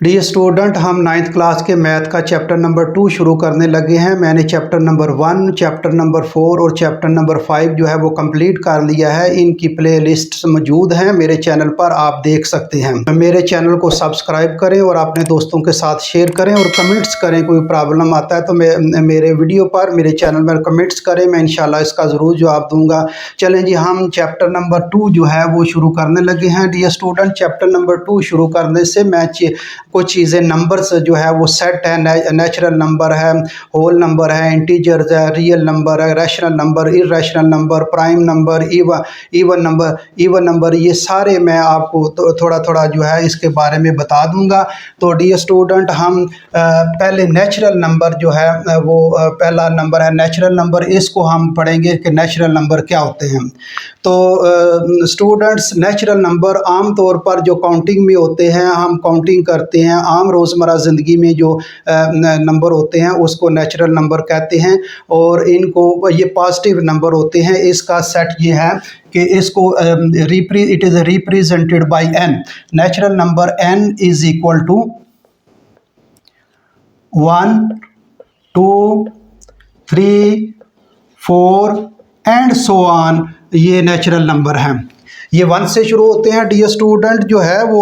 Dear student, हम 9th class के math का चैप्टर नंबर 2 शुरू करने लगे हैं। मैंने चैप्टर नंबर 1, चैप्टर नंबर 4 और चैप्टर नंबर 5 जो है वो कंप्लीट कर लिया है। इनकी प्लेलिस्ट मौजूद हैं मेरे चैनल पर, आप देख सकते हैं। मेरे चैनल को सब्सक्राइब करें और अपने दोस्तों के साथ शेयर करें और कमेंट्स करें। कोई प्रॉब्लम आता है तो मेरे वीडियो पर, मेरे चैनल पर कमेंट्स करें, मैं इंशाल्लाह इसका ज़रूर जवाब दूंगा। चलें जी, हम चैप्टर नंबर 2 जो है वो शुरू करने लगे हैं। डियर स्टूडेंट, चैप्टर नंबर 2 शुरू करने से मैं कुछ चीज़ें, नंबर्स जो है वो सेट है, नेचुरल नंबर है, होल नंबर है, इंटीजर्स है, रियल नंबर है, rational number, irrational number, prime number, even number, ये सारे मैं आपको थोड़ा थोड़ा जो है इसके बारे में बता दूंगा। तो डियर स्टूडेंट, हम पहले नेचुरल नंबर जो है वो पहला नंबर है नेचुरल नंबर। इसको हम पढ़ेंगे कि नेचुरल नंबर क्या होते हैं। तो स्टूडेंट्स, नेचुरल नंबर आम तौर पर जो काउंटिंग में होते हैं, हम काउंटिंग करते हैं, आम रोज़मर्रा ज़िंदगी में जो नंबर होते हैं उसको नेचुरल नंबर कहते हैं। और इनको, ये पॉजिटिव नंबर होते हैं। इसका सेट ये है कि इसको it is represented by n। Natural number n is equal to 1, 2, 3, 4 and so on. ये नेचुरल नंबर हैं। ये 1 से शुरू होते हैं। डियर स्टूडेंट, जो है वो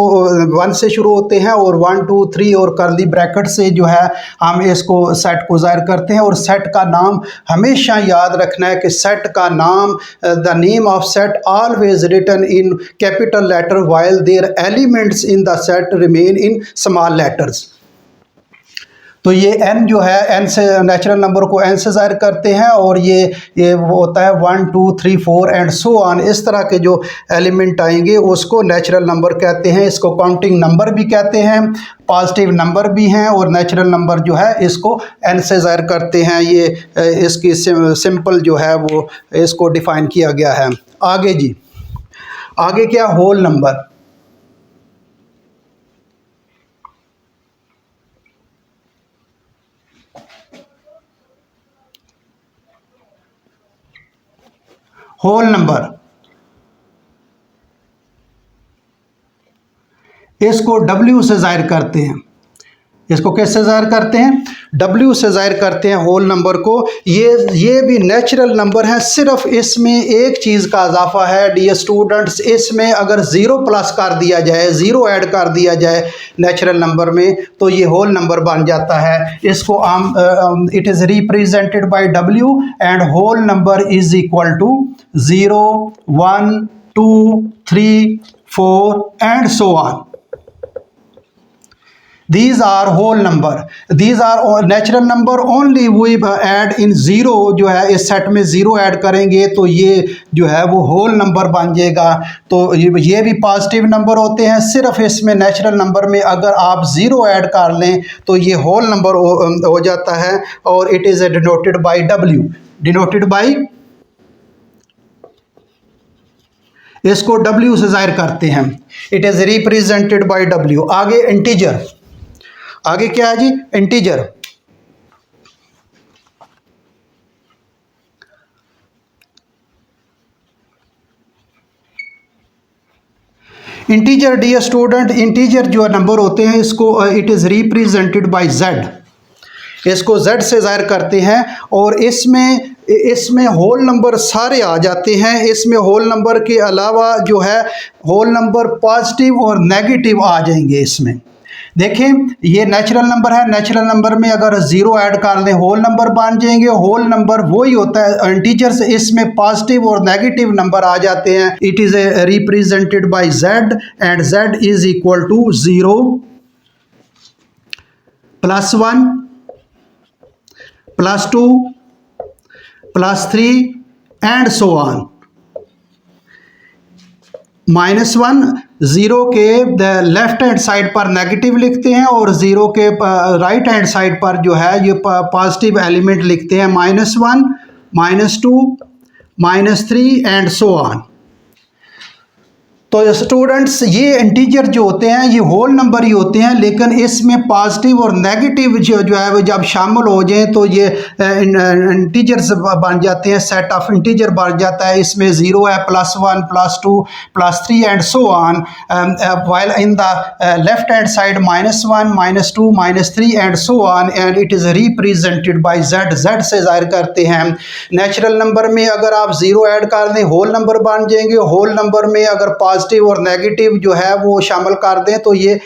1 से शुरू होते हैं और 1, 2, 3 और कर्ली ब्रैकेट से जो है हम इसको सेट को ज़ाहिर करते हैं। और सेट का नाम हमेशा याद रखना है कि सेट का नाम, the name of set always written in capital letter while their elements in the set remain in small letters. तो ये n जो है, n से नेचुरल नंबर को n से ज़ाहिर करते हैं। और ये वो होता है 1, 2, 3, 4 एंड सो ऑन। इस तरह के जो एलिमेंट आएंगे उसको नेचुरल नंबर कहते हैं। इसको काउंटिंग नंबर भी कहते हैं, पॉजिटिव नंबर भी हैं। और नेचुरल नंबर जो है इसको n से ज़ाहिर करते हैं। ये इसकी सिंपल जो है वो इसको डिफ़ाइन किया गया है। आगे जी, आगे क्या, होल नंबर। होल नंबर, इसको W से ज़ाहिर करते हैं। इसको कैसे ज़ाहिर करते हैं? W से ज़ाहिर करते हैं होल नंबर को। ये भी नेचुरल नंबर है, सिर्फ इसमें एक चीज़ का इजाफा है डियर स्टूडेंट्स। इसमें अगर 0 प्लस कर दिया जाए, 0 ऐड कर दिया जाए नेचुरल नंबर में, तो ये होल नंबर बन जाता है। इसको हम it is represented by W and whole number is equal to 0, 1, 2, 3, 4 and so on. These are whole number. These are natural number. Only we add in 0, जो है इस सेट में 0 ऐड करेंगे तो ये जो है वो होल नंबर बन जाएगा। तो ये भी पॉजिटिव नंबर होते हैं। सिर्फ इसमें नेचुरल नंबर में अगर आप 0 ऐड कर लें तो ये होल नंबर हो जाता है। और it is denoted by W, denoted by, इसको W से ज़ाहिर करते हैं। It is represented by W। आगे इंटीजर, आगे क्या है जी, integer. Integer dear student, integer जो नंबर होते हैं इसको it is represented by Z। इसको Z से ज़ाहिर करते हैं। और इसमें होल नंबर सारे आ जाते हैं। इसमें होल नंबर के अलावा जो है होल नंबर पॉजिटिव और नेगेटिव आ जाएंगे। इसमें देखें, ये नेचुरल नंबर है। नेचुरल नंबर में अगर 0 ऐड कर लें होल नंबर बन जाएंगे। होल नंबर वही होता है इंटीजर्स, इसमें पॉजिटिव और नेगेटिव नंबर आ जाते हैं। It is represented by Z and Z is equal to 0, +1, +2, +3 and so on. -1 0 के लेफ्ट हैंड साइड पर नेगेटिव लिखते हैं और 0 के राइट हैंड साइड पर जो है ये पॉजिटिव एलिमेंट लिखते हैं। -1, -2, -3 एंड सो ऑन। तो स्टूडेंट्स ये इंटीजर जो होते हैं ये होल नंबर ही होते हैं, लेकिन इसमें पॉजिटिव और नेगेटिव जो है वो जब शामिल हो जाएं तो ये इंटीजर्स बन जाते हैं, सेट ऑफ इंटीजर बन जाता है। इसमें 0 है, +1 +2 +3 and so on, while in the left hand side -1 -2 -3 and so on, and it is represented by z। z से जाहिर करते हैं। नेचुरल नंबर में अगर आप 0 ऐड कर दें होल नंबर बन जाएंगे, होल नंबर में अगर पॉजिटिव और नेगेटिव जो है वो शामिल कर दें तो ये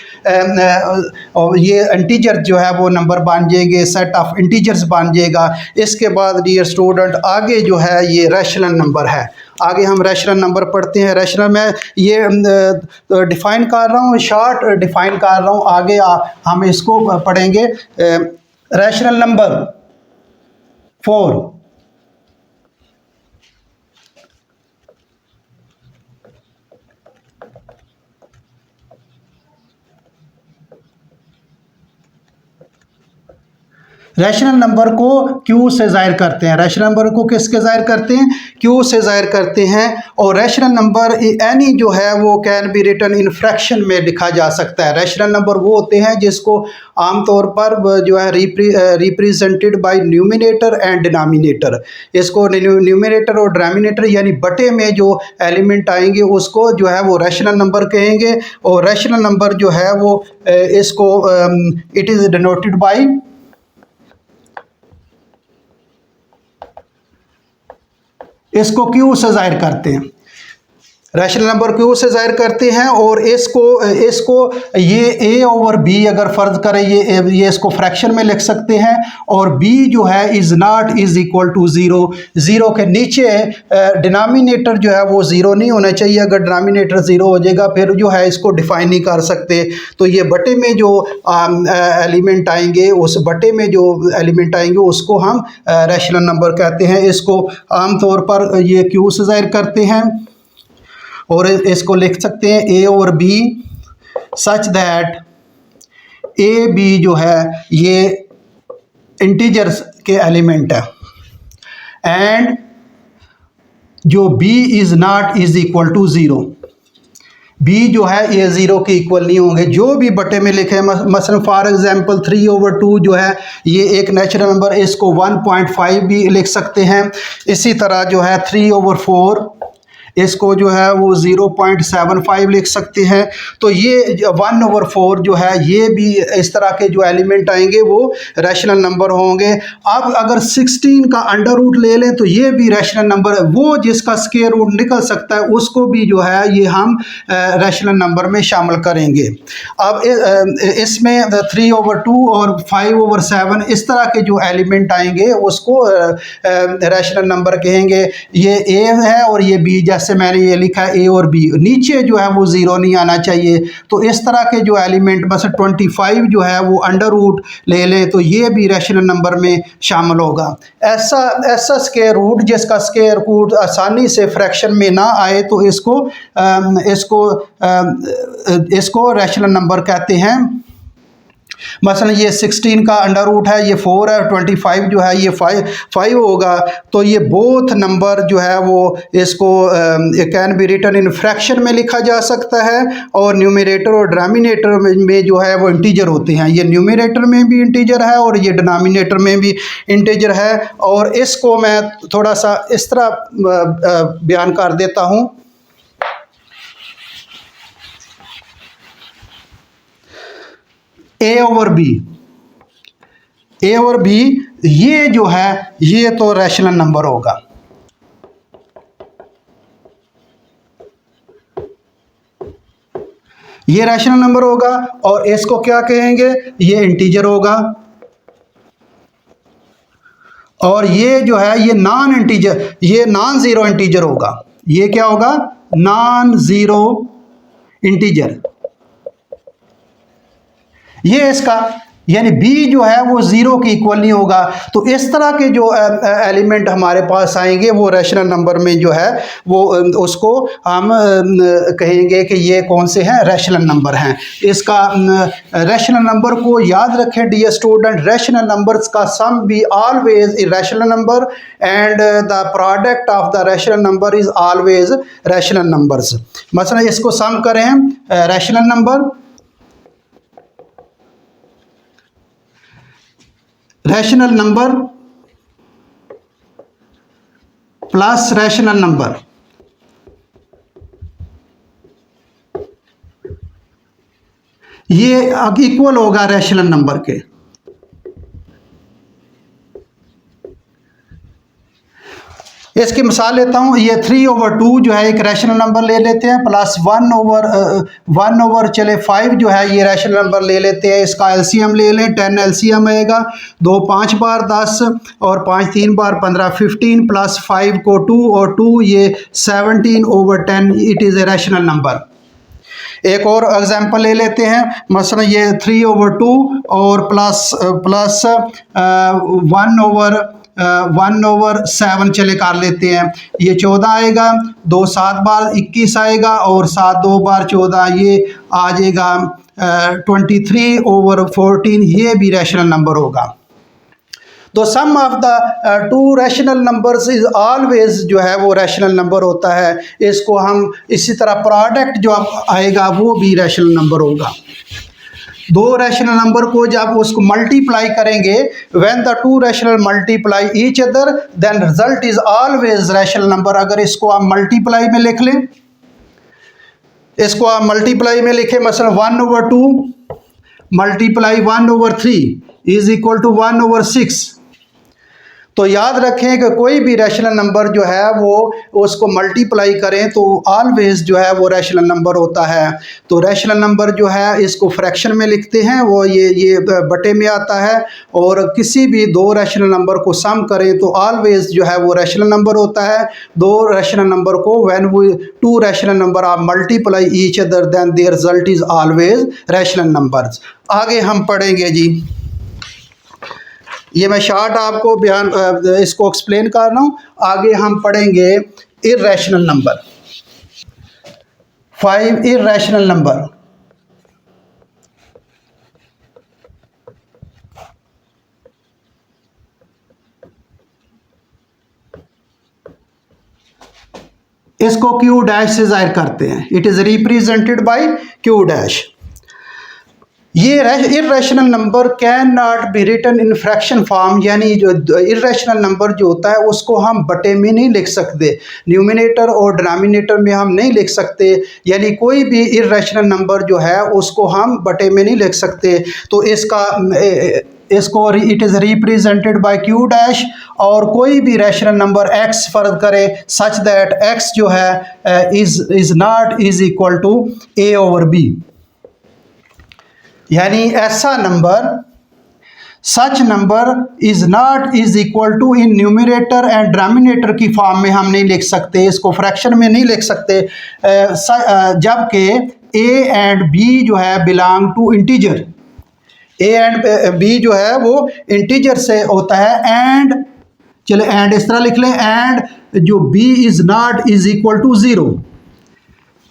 इंटीजर जो है वो नंबर बन जाएंगे, सेट ऑफ इंटीजर्स बन जाएगा। इसके बाद डियर स्टूडेंट आगे जो है ये रैशनल नंबर है। आगे हम रैशनल नंबर पढ़ते हैं। रैशनल में ये डिफ़ाइन कर रहा हूँ, शॉर्ट डिफ़ाइन कर रहा हूँ, आगे हम इसको पढ़ेंगे। रैशनल नंबर 4, रैशनल नंबर को क्यू से ज़ाहिर करते हैं। रैशनल नंबर को किसके ज़ाहिर करते हैं? क्यू से ज़ाहिर करते हैं। और रैशनल नंबर एनी जो है वो can be written in fraction में लिखा जा सकता है। रैशनल नंबर वो होते हैं जिसको आमतौर पर जो है represented by numerator and denominator. इसको न्यूमिनेटर और डिनोमिनेटर यानी बटे में जो एलिमेंट आएंगे उसको जो है वो रैशनल नंबर कहेंगे। और रैशनल नंबर जो है वो इसको इट इज़ डिनोटेड बाय इसको क्यू से जाहिर करते हैं। रैशनल नंबर क्यू से जाहिर करते हैं। और इसको ये ए ओवर बी अगर फ़र्ज करें ये इसको फ्रैक्शन में लिख सकते हैं। और बी जो है is not is equal to 0। 0 के नीचे डिनोमिनेटर जो है वो 0 नहीं होना चाहिए। अगर डिनोमिनेटर 0 हो जाएगा फिर जो है इसको डिफ़ाइन नहीं कर सकते। तो ये बटे में जो एलिमेंट आएंगे, उस बटे में जो एलिमेंट आएंगे उसको हम रैशनल नंबर कहते हैं। इसको आमतौर पर ये क्यू से जाहिर करते हैं। और इसको लिख सकते हैं ए और B such that A B जो है ये इंटीजर्स के एलिमेंट है, एंड जो B is not is equal to 0। B जो है ये 0 के इक्वल नहीं होंगे जो भी बटे में लिखे हैं। मसलन फॉर एग्जांपल 3/2 जो है ये एक नेचुरल नंबर, इसको 1.5 भी लिख सकते हैं। इसी तरह जो है 3/4 इसको जो है वो 0.75 लिख सकते हैं। तो ये 1/4 जो है ये भी इस तरह के जो एलिमेंट आएंगे वो रैशनल नंबर होंगे। अब अगर 16 का अंडर रूट ले लें तो ये भी रैशनल नंबर, वो जिसका स्क्वायर रूट निकल सकता है उसको भी जो है ये हम रैशनल नंबर में शामिल करेंगे। अब इसमें 3/2 और 5/7 इस तरह के जो एलिमेंट आएंगे उसको रैशनल नंबर कहेंगे। ये ए है और ये बी, जैसे मैंने ये लिखा है ए और बी, नीचे जो है वो 0 नहीं आना चाहिए। तो इस तरह के जो एलिमेंट बस 25 जो है वो अंडर रूट ले लें तो ये भी रैशनल नंबर में शामिल होगा। ऐसा स्क्वायर रूट जिसका स्क्वायर रूट आसानी से फ्रैक्शन में ना आए तो इसको रैशनल नंबर कहते हैं। मसलन ये 16 का अंडर रूट है, ये 4 है, 25 जो है ये 5 होगा। तो ये बोथ नंबर जो है वो इसको can be written in fraction में लिखा जा सकता है। और न्यूमरेटर और डिनोमिनेटर में जो है वो इंटीजर होते हैं। ये न्यूमरेटर में भी इंटीजर है और ये डिनोमिनेटर में भी इंटीजर है। और इसको मैं थोड़ा सा इस तरह बयान कर देता हूँ। ए ओवर बी ये जो है ये तो रैशनल नंबर होगा। ये रैशनल नंबर होगा। और इसको क्या कहेंगे? ये इंटीजर होगा। और ये जो है ये नॉन इंटीजर, ये नॉन ज़ीरो इंटीजर होगा। ये क्या होगा? Non zero integer. ये इसका यानी बी जो है वो ज़ीरो के इक्वल नहीं होगा। तो इस तरह के जो एलिमेंट हमारे पास आएंगे वो रैशनल नंबर में जो है वो उसको हम कहेंगे कि ये कौन से हैं, रैशनल नंबर हैं। इसका रैशनल नंबर को याद रखें डियर स्टूडेंट, रैशनल नंबर्स का सम भी always irrational number and the product of the rational number is always rational numbers. मसलन इसको सम करें rational number, rational number plus rational number, ये इक्वल होगा रैशनल नंबर के। इसकी मिसाल लेता हूँ, ये 3/2 जो है एक रैशनल नंबर ले लेते हैं, प्लस 1/1 चले 5 जो है ये रैशनल नंबर ले लेते हैं। इसका एलसीएम ले लें, 10 एलसीएम आएगा, 2 5 बार 10 और 5 3 बार 15 15 प्लस 5 को 2 और 2 ये 17/10, it is a rational number. एक और एग्जांपल ले लेते हैं, मसलन ये 3/2 और प्लस 1/7 चले कर लेते हैं, ये 14 आएगा, 2 7 बार 21 आएगा और 7 2 बार 14, ये आ जाएगा 23/14, ये भी रैशनल नंबर होगा। तो sum of the two rational numbers is always जो है वो रैशनल नंबर होता है। इसको हम इसी तरह प्रोडक्ट जो आएगा वो भी रैशनल नंबर होगा। दो रैशनल नंबर को जब उसको मल्टीप्लाई करेंगे, when the two rational multiply each other then result is always rational number. अगर इसको आप मल्टीप्लाई में लिख लें, इसको आप मल्टीप्लाई में लिखें, मसलन 1/2 मल्टीप्लाई 1/3 इज इक्वल टू 1/6। तो याद रखें कि कोई भी रैशनल नंबर जो है वो उसको मल्टीप्लाई करें तो ऑलवेज जो है वो रैशनल नंबर होता है। तो रैशनल नंबर जो है इसको फ्रैक्शन में लिखते हैं, वो ये बटे में आता है, और किसी भी दो रैशनल नंबर को सम करें तो ऑलवेज जो है वो रैशनल नंबर होता है। दो रैशनल नंबर को when we two rational number are multiply each other then their result is always rational numbers. आगे हम पढ़ेंगे जी, ये मैं शार्ट आपको बयान इसको एक्सप्लेन कर रहा हूँ। आगे हम पढ़ेंगे इर्रेशनल नंबर, 5 इर्रेशनल नंबर। इसको क्यू डैश से जाहिर करते हैं, it is represented by Q dash. ये irrational number can not be written in fraction form, यानी जो इर्रेशनल नंबर जो होता है उसको हम बटे में नहीं लिख सकते, न्यूमिनेटर और डिनोमिनेटर में हम नहीं लिख सकते, यानी कोई भी इर्रेशनल नंबर जो है उसको हम बटे में नहीं लिख सकते। तो इसको it is represented by Q dash, और कोई भी रैशनल नंबर x फर्ज करें सच दैट x जो है is not is equal to a/b, यानी ऐसा number such number is not is equal to in numerator and denominator की फॉर्म में हम नहीं लिख सकते, इसको फ्रैक्शन में नहीं लिख सकते, जबकि a एंड b जो है belong to integer, a and b जो है वो इंटीजर से होता है। एंड चले एंड इस तरह लिख लें, एंड जो b is not is equal to 0,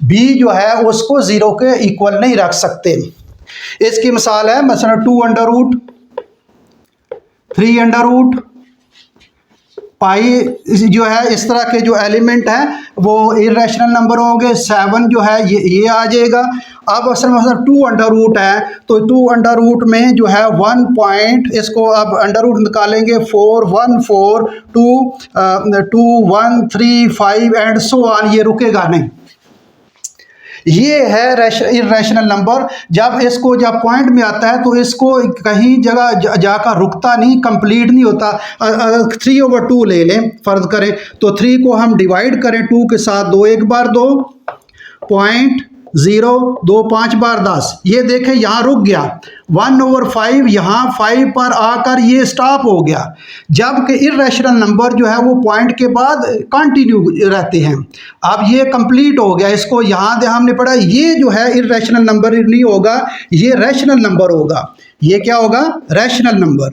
b जो है उसको 0 के इक्वल नहीं रख सकते। इसकी मिसाल है मसलन 2√, 3√, पाई जो है, इस तरह के जो एलिमेंट हैं वो इर्रेशनल नंबर होंगे। 7 जो है ये आ जाएगा। अब मसलन 2√, है तो 2√ में जो है 1 पॉइंट, इसको अब अंडर रूट निकालेंगे, 4 1 4 2 1 3 5 एंड सो ऑन, ये रुकेगा नहीं। ये है इर्रेशनल नंबर। जब पॉइंट में आता है तो इसको कहीं जगह जाकर रुकता नहीं, कंप्लीट नहीं होता। 3/2 ले लें, फर्ज करें तो 3 को हम डिवाइड करें 2 के साथ, 2 1 बार 2 0 2 5 बार 10, ये देखें यहाँ रुक गया। 1/5 यहाँ 5 पर आकर ये स्टॉप हो गया, जबकि इर्रेशनल नंबर जो है वो पॉइंट के बाद कंटिन्यू रहते हैं। अब ये कंप्लीट हो गया, इसको यहाँ हमने पढ़ा, ये जो है इर्रेशनल नंबर नहीं होगा, ये रैशनल नंबर होगा। ये क्या होगा? Rational number.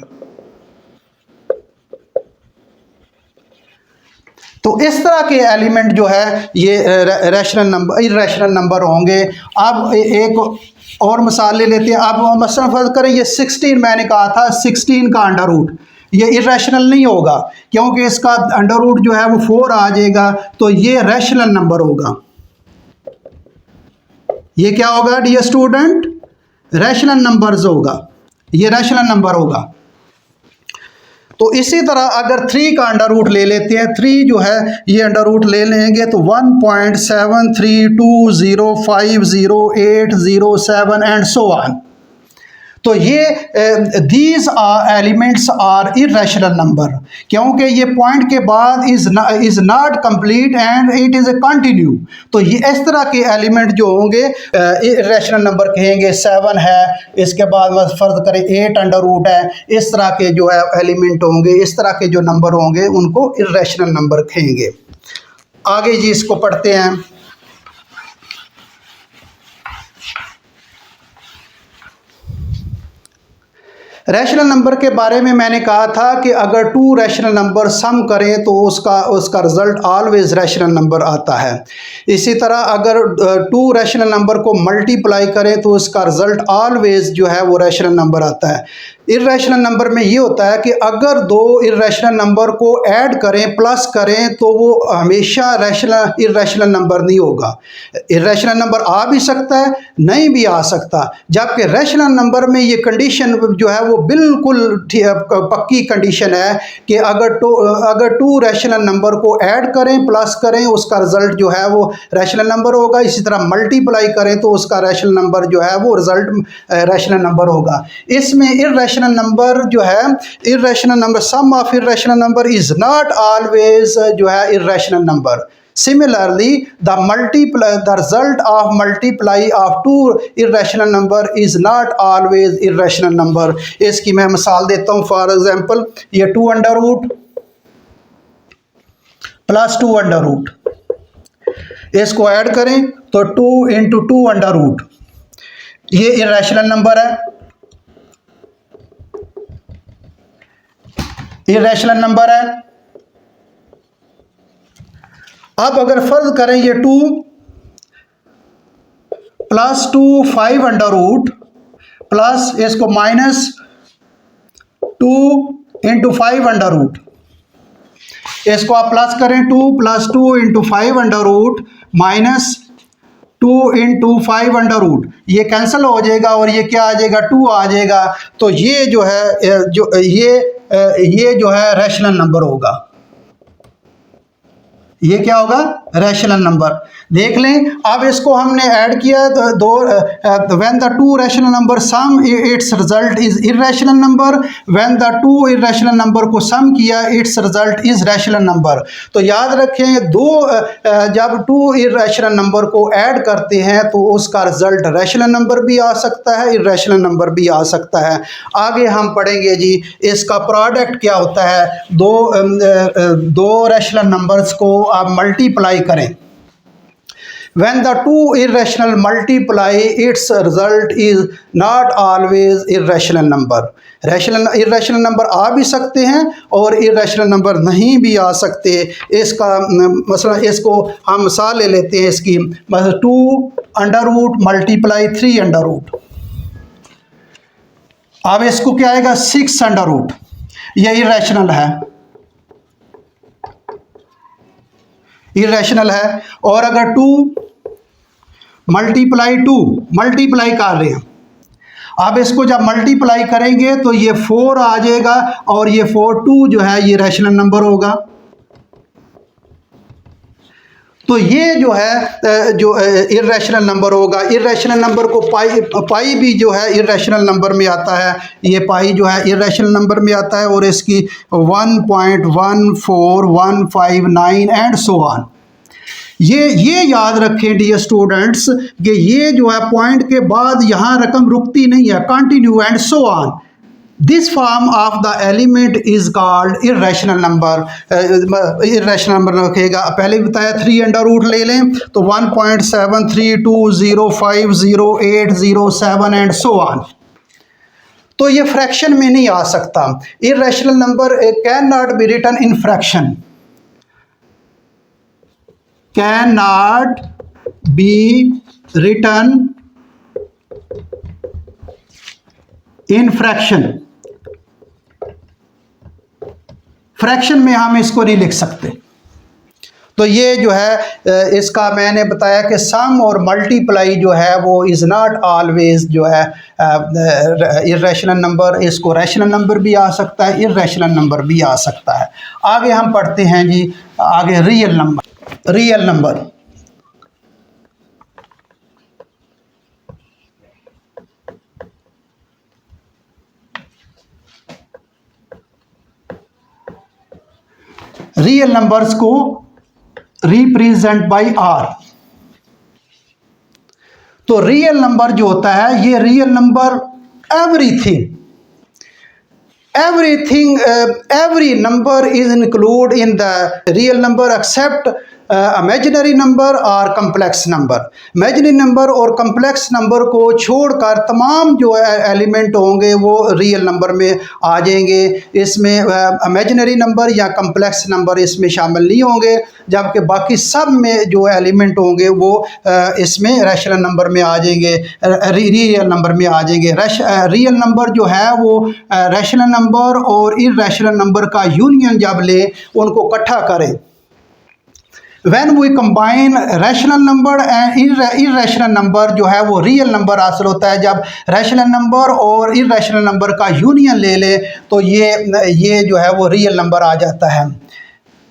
तो इस तरह के एलिमेंट जो है ये रैशनल नंबर, इर्रेशनल नंबर होंगे। अब एक और मिसाल ले लेते हैं। अब मसलन फर्ज करें ये 16 मैंने कहा था, 16 का अंडर रूट ये इर्रेशनल नहीं होगा, क्योंकि इसका अंडर रूट जो है वो 4 आ जाएगा, तो ये रैशनल नंबर होगा। ये क्या होगा डियर स्टूडेंट? रैशनल नंबर्स होगा, ये रैशनल नंबर होगा। तो इसी तरह अगर 3 का अंडर रूट ले लेते हैं, 3 जो है ये अंडर रूट ले लेंगे तो 1.7320500807 एंड सो ऑन। तो ये these elements are irrational number, क्योंकि ये पॉइंट के बाद is not complete and it is a continue. तो ये इस तरह के एलिमेंट जो होंगे इर्रेशनल नंबर कहेंगे। 7 है, इसके बाद फर्ज करें 8 अंडर रूट है, इस तरह के जो है एलिमेंट होंगे, इस तरह के जो नंबर होंगे उनको इर्रेशनल नंबर कहेंगे। आगे जी इसको पढ़ते हैं। रैशनल नंबर के बारे में मैंने कहा था कि अगर 2 रैशनल नंबर सम करें तो उसका रिजल्ट ऑलवेज रैशनल नंबर आता है। इसी तरह अगर 2 रैशनल नंबर को मल्टीप्लाई करें तो उसका रिजल्ट ऑलवेज जो है वो रैशनल नंबर आता है। इर्रेशनल नंबर में ये होता है कि अगर 2 इर्रेशनल नंबर को ऐड करें, प्लस करें, तो वो हमेशा इर्रेशनल नंबर नहीं होगा। इर्रेशनल नंबर आ भी सकता है, नहीं भी आ सकता, जबकि रैशनल नंबर में ये कंडीशन जो है वो बिल्कुल पक्की कंडीशन है कि अगर 2 रैशनल नंबर को ऐड करें, प्लस करें, उसका रिजल्ट जो है वो रैशनल नंबर होगा। इसी तरह मल्टीप्लाई करें तो उसका रैशनल नंबर जो है वो रिजल्ट रैशनल नंबर होगा। इसमें इर्रेशनल नंबर जो है, irrational number, sum of irrational number is not always जो है irrational number. Similarly, the result of multiply of 2 irrational number is not always irrational number. इसकी मैं मिसाल देता हूँ। फॉर एग्जाम्पल ये 2 under root plus 2 under root, इसको add करें तो 2 इंटू 2 अंडर रूट, ये इर्रेशनल नंबर है, इर्रेशनल नंबर है। अब अगर फर्ज करें ये 2 प्लस 2 5 अंडर रूट प्लस इसको माइनस 2 इंटू 5 अंडर रूट, इसको आप प्लस करें 2 plus 2 into 5 under root minus 2 into 5 under root, ये कैंसिल हो जाएगा और ये क्या आ जाएगा? 2 आ जाएगा। तो ये जो है ये जो है रैशनल नंबर होगा। ये क्या होगा? Rational number. देख लें, अब इसको हमने ऐड किया तो when the 2 rational number sum its result is irrational number, when the 2 irrational number को सम किया its result is rational number. तो याद रखें जब 2 इर्रेशनल नंबर को ऐड करते हैं तो उसका रिजल्ट रैशनल नंबर भी आ सकता है, इर्रेशनल नंबर भी आ सकता है। आगे हम पढ़ेंगे जी इसका प्रोडक्ट क्या होता है। दो रैशनल नंबर्स को आप मल्टीप्लाई करें, when the 2 irrational multiply its result is not always irrational number। irrational number आ भी सकते हैं और irrational number नहीं भी आ सकते। इसका मसला, इसको हम मिसाल ले लेते हैं इसकी, मतलब 2 under root multiply 3 under root, अब इसको क्या आएगा? 6 अंडर रूट, ये इर्रेशनल है, इर्रेशनल है। और अगर 2 मल्टीप्लाई 2 मल्टीप्लाई कर रहे हैं, अब इसको जब मल्टीप्लाई करेंगे तो ये 4 आ जाएगा और ये 4 2 जो है ये रैशनल नंबर होगा। तो ये जो है जो इर्रेशनल नंबर होगा। इर्रेशनल नंबर को पाई भी जो है इर्रेशनल नंबर में आता है, ये पाई जो है इर्रेशनल नंबर में आता है और इसकी 1.14159 एंड सो ऑन। ये याद रखें डियर स्टूडेंट्स कि ये जो है पॉइंट के बाद यहाँ रकम रुकती नहीं है, continue and so on. This form of the element is called irrational number. Irrational number रखेगा, पहले भी बताया 3 अंडर रूट ले लें तो 1.7320500807 एंड सो ऑन। तो ये फ्रैक्शन में नहीं आ सकता। Irrational number can not be written in fraction, can not be written in fraction. Fraction में हम इसको नहीं लिख सकते। तो ये जो है इसका मैंने बताया कि सम और मल्टीप्लाई जो है वो इज़ नॉट ऑलवेज जो है इर्रेशनल नंबर, इसको रैशनल नंबर भी आ सकता है, इर्रेशनल नंबर भी आ सकता है। आगे हम पढ़ते हैं जी, आगे real number. Real number real numbers को रिप्रेजेंट बाय आर। तो रियल नंबर जो होता है, ये real number everything every number is included in the real number except imaginary number और कम्प्लेक्स नंबर। इमेजिनरी नंबर और कम्प्लेक्स नंबर को छोड़कर तमाम जो एलिमेंट होंगे वो रियल नंबर में आ जाएंगे। इसमें इमेजिनरी नंबर या कम्प्लेक्स नंबर इसमें शामिल नहीं होंगे, जबकि बाकी सब में जो एलिमेंट होंगे वो इसमें रैशनल नंबर में आ जाएंगे, रियल नंबर में आ जाएंगे। रियल नंबर जो है वो रैशनल नंबर और इर्रेशनल नंबर का यूनियन जब ले, उनको इकट्ठा करें। When we combine rational number and irrational number जो है वो रियल नंबर हासिल होता है। जब रैशनल नंबर और इर्रेशनल नंबर का यूनियन ले ले तो ये जो है वो रियल नंबर आ जाता है।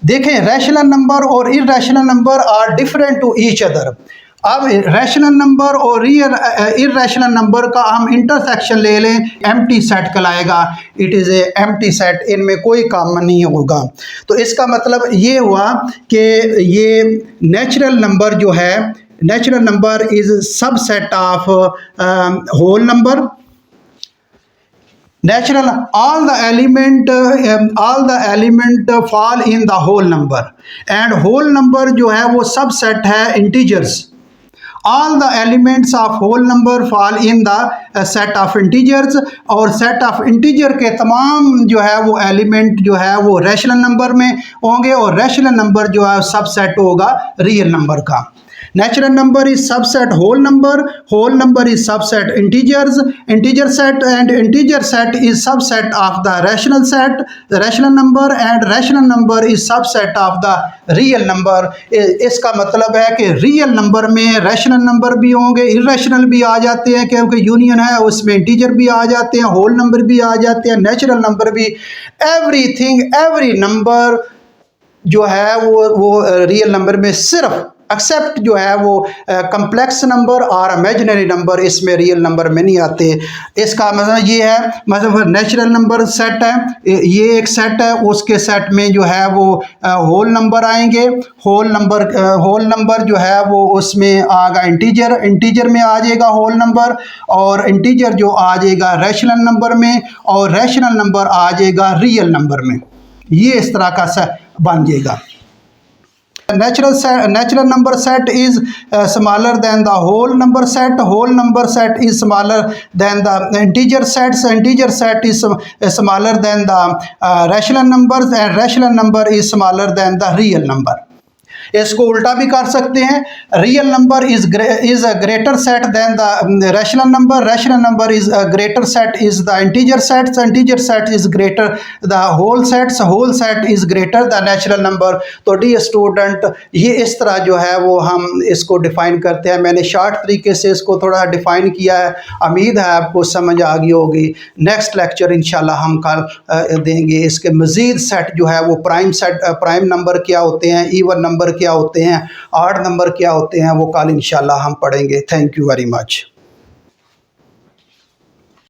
देखें, रैशनल नंबर और irrational number are different to each other. अब रैशनल नंबर और इर्रेशनल नंबर का हम इंटरसेक्शन ले लें, एम्प्टी सेट कहलाएगा। It is a empty set, इनमें कोई काम नहीं होगा। तो इसका मतलब ये हुआ कि ये नेचुरल नंबर जो है, natural number is subset of whole number. Natural, all the element fall in the whole number, and whole number जो है वो सबसेट है integers। All the elements of whole number fall in the set of integers, और set of integer के तमाम जो है वो एलिमेंट जो है वो रैशनल नंबर में होंगे, और रैशनल नंबर जो है सबसेट होगा रियल नंबर का। Natural number is subset whole number is subset integers, integer set and integer set is subset of the rational set, the rational number, and rational number is subset of the real number। इसका मतलब है कि real number में rational number भी होंगे, irrational भी आ जाते हैं क्योंकि यूनियन है, उसमें इंटीजर भी आ जाते हैं, होल नंबर भी आ जाते हैं, नेचुरल नंबर भी। एवरीथिंग, एवरी नंबर जो है वो रियल नंबर में, सिर्फ एक्सेप्ट जो है वो कम्प्लेक्स नंबर और इमेजिनरी नंबर इसमें रियल नंबर में नहीं आते। इसका मतलब ये है, मतलब नेचुरल नंबर सेट है, ये एक सेट है, उसके सेट में जो है वो होल नंबर आएंगे। होल नंबर जो है वो उसमें आएगा इंटीजर में आ जाएगा होल नंबर, और इंटीजर जो आ जाएगा रैशनल नंबर में, और रैशनल नंबर आ जाएगा रियल नंबर में। ये इस तरह का सेट बन जाएगा। Natural number set is smaller than the whole number set is smaller than the integer set is smaller than the rational numbers, and rational number is smaller than the real number। इसको उल्टा भी कर सकते हैं, real number is a greater set than the rational number is a greater set is the integer set is greater the whole set is greater the natural number. तो the student, ये इस तरह जो है वो हम इसको डिफ़ाइन करते हैं। मैंने शार्ट तरीके से इसको थोड़ा डिफ़ाइन किया है, उम्मीद है आपको समझ आ गई होगी। नेक्स्ट लेक्चर इंशाल्लाह हम कल देंगे। इसके मज़ीद सेट जो है वो प्राइम नंबर क्या होते हैं, इवन नंबर क्या होते हैं, ऑड नंबर क्या होते हैं, वो कल इंशाल्लाह हम पढ़ेंगे। Thank you very much.